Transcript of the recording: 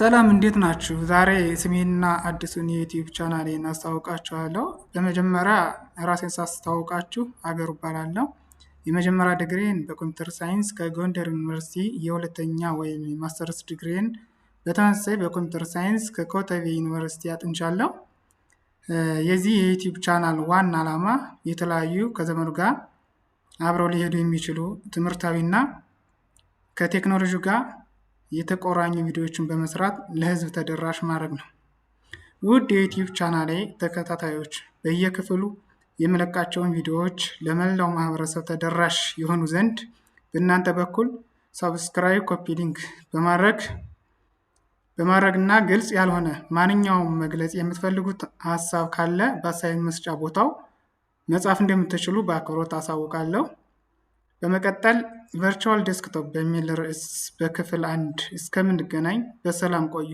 ሰላም እንዴት ናችሁ? ዛሬ ስሜንና አዲሱን የዩቲዩብ ቻናሌን አስታውቃችኋለሁ። በመጀመሪያ ራሴን ሳስተዋውቃችሁ አገሩ እባላለሁ። የመጀመሪያ ዲግሪን በኮምፒውተር ሳይንስ ከጎንደር ዩኒቨርሲቲ፣ የሁለተኛ ወይም ማስተርስ ዲግሪን በተመሳሳይ በኮምፒውተር ሳይንስ ከኮተቤ ዩኒቨርሲቲ አጥንቻለሁ። የዚህ የዩቲዩብ ቻናል ዋና ዓላማ የተለያዩ ከዘመኑ ጋር አብረው ሊሄዱ የሚችሉ ትምህርታዊና ከቴክኖሎጂ ጋር የተቆራኙ ቪዲዮዎችን በመስራት ለህዝብ ተደራሽ ማድረግ ነው። ውድ የዩቲዩብ ቻናሌ ተከታታዮች በየክፍሉ የምለቃቸውን ቪዲዮዎች ለመላው ማህበረሰብ ተደራሽ የሆኑ ዘንድ በእናንተ በኩል ሰብስክራይብ፣ ኮፒ ሊንክ በማድረግና ግልጽ ያልሆነ ማንኛውም መግለጽ የምትፈልጉት ሀሳብ ካለ በአስተያየት መስጫ ቦታው መጻፍ እንደምትችሉ በአክብሮት አሳውቃለሁ። በመቀጠል ቨርቹዋል ዴስክቶፕ በሚል ርዕስ በክፍል 1 እስከምንገናኝ በሰላም ቆዩ።